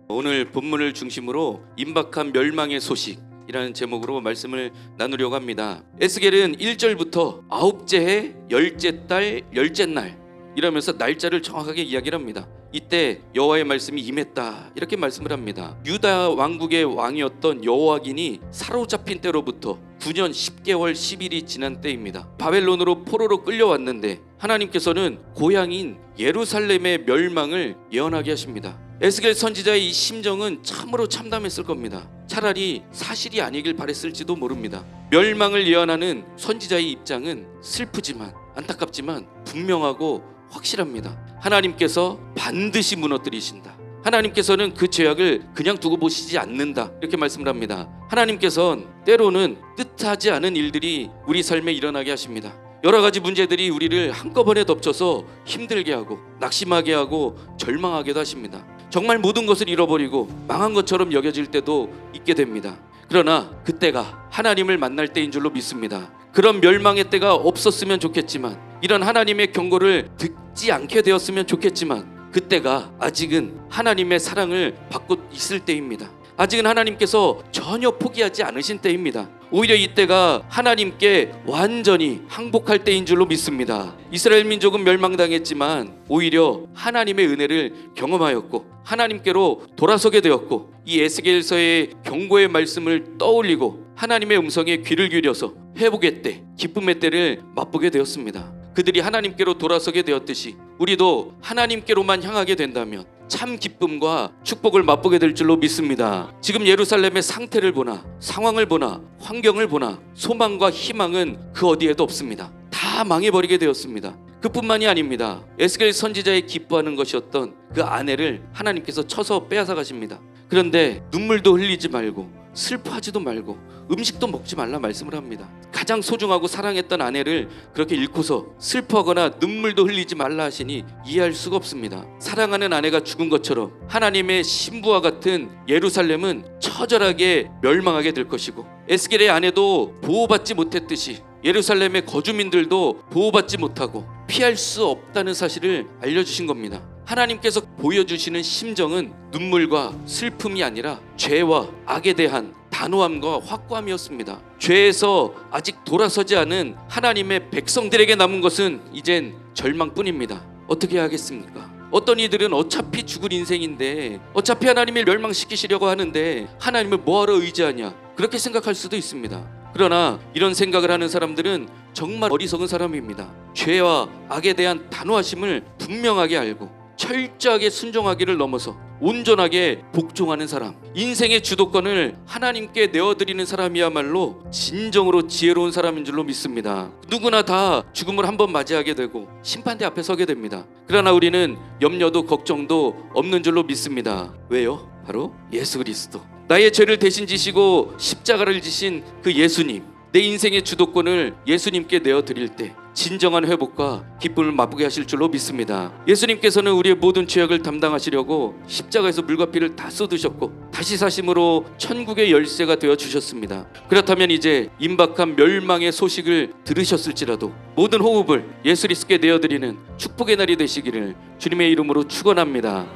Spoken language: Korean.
오늘 본문을 중심으로 임박한 멸망의 소식이라는 제목으로 말씀을 나누려고 합니다. 에스겔은 1절부터 9째 해, 10째 달, 10째 날 이러면서 날짜를 정확하게 이야기를 합니다. 이때 여호와의 말씀이 임했다 이렇게 말씀을 합니다. 유다 왕국의 왕이었던 여호와긴이 사로잡힌 때로부터 9년 10개월 10일이 지난 때입니다. 바벨론으로 포로로 끌려왔는데 하나님께서는 고향인 예루살렘의 멸망을 예언하게 하십니다. 에스겔 선지자의 이 심정은 참으로 참담했을 겁니다. 차라리 사실이 아니길 바랬을지도 모릅니다. 멸망을 예언하는 선지자의 입장은 슬프지만 안타깝지만 분명하고 확실합니다. 하나님께서 반드시 무너뜨리신다. 하나님께서는 그 죄악을 그냥 두고 보시지 않는다 이렇게 말씀을 합니다. 하나님께서는 때로는 뜻하지 않은 일들이 우리 삶에 일어나게 하십니다. 여러 가지 문제들이 우리를 한꺼번에 덮쳐서 힘들게 하고 낙심하게 하고 절망하게도 하십니다. 정말 모든 것을 잃어버리고 망한 것처럼 여겨질 때도 있게 됩니다. 그러나 그때가 하나님을 만날 때인 줄로 믿습니다. 그런 멸망의 때가 없었으면 좋겠지만, 이런 하나님의 경고를 듣지 않게 되었으면 좋겠지만, 그때가 아직은 하나님의 사랑을 받고 있을 때입니다. 아직은 하나님께서 전혀 포기하지 않으신 때입니다. 오히려 이때가 하나님께 완전히 항복할 때인 줄로 믿습니다. 이스라엘 민족은 멸망당했지만 오히려 하나님의 은혜를 경험하였고 하나님께로 돌아서게 되었고, 이 에스겔서의 경고의 말씀을 떠올리고 하나님의 음성에 귀를 기울여서 회복의 때, 기쁨의 때를 맛보게 되었습니다. 그들이 하나님께로 돌아서게 되었듯이 우리도 하나님께로만 향하게 된다면 참 기쁨과 축복을 맛보게 될 줄로 믿습니다. 지금 예루살렘의 상태를 보나 상황을 보나 환경을 보나 소망과 희망은 그 어디에도 없습니다. 다 망해버리게 되었습니다. 그뿐만이 아닙니다. 에스겔 선지자의 기뻐하는 것이었던 그 아내를 하나님께서 쳐서 빼앗아 가십니다. 그런데 눈물도 흘리지 말고 슬퍼하지도 말고 음식도 먹지 말라 말씀을 합니다. 가장 소중하고 사랑했던 아내를 그렇게 잃고서 슬퍼하거나 눈물도 흘리지 말라 하시니 이해할 수가 없습니다. 사랑하는 아내가 죽은 것처럼 하나님의 신부와 같은 예루살렘은 처절하게 멸망하게 될 것이고, 에스겔의 아내도 보호받지 못했듯이 예루살렘의 거주민들도 보호받지 못하고 피할 수 없다는 사실을 알려주신 겁니다. 하나님께서 보여주시는 심정은 눈물과 슬픔이 아니라 죄와 악에 대한 단호함과 확고함이었습니다. 죄에서 아직 돌아서지 않은 하나님의 백성들에게 남은 것은 이젠 절망뿐입니다. 어떻게 하겠습니까? 어떤 이들은 어차피 죽을 인생인데 어차피 하나님을 멸망시키시려고 하는데 하나님을 뭐하러 의지하냐 그렇게 생각할 수도 있습니다. 그러나 이런 생각을 하는 사람들은 정말 어리석은 사람입니다. 죄와 악에 대한 단호하심을 분명하게 알고 철저하게 순종하기를 넘어서 온전하게 복종하는 사람, 인생의 주도권을 하나님께 내어드리는 사람이야말로 진정으로 지혜로운 사람인 줄로 믿습니다. 누구나 다 죽음을 한번 맞이하게 되고 심판대 앞에 서게 됩니다. 그러나 우리는 염려도 걱정도 없는 줄로 믿습니다. 왜요? 바로 예수 그리스도, 나의 죄를 대신 지시고 십자가를 지신 그 예수님, 내 인생의 주도권을 예수님께 내어드릴 때 진정한 회복과 기쁨을 맛보게 하실 줄로 믿습니다. 예수님께서는 우리의 모든 죄악을 담당하시려고 십자가에서 물과 피를 다 쏟으셨고 다시 사심으로 천국의 열쇠가 되어 주셨습니다. 그렇다면 이제 임박한 멸망의 소식을 들으셨을지라도 모든 호흡을 예수 그리스도께 내어드리는 축복의 날이 되시기를 주님의 이름으로 축원합니다.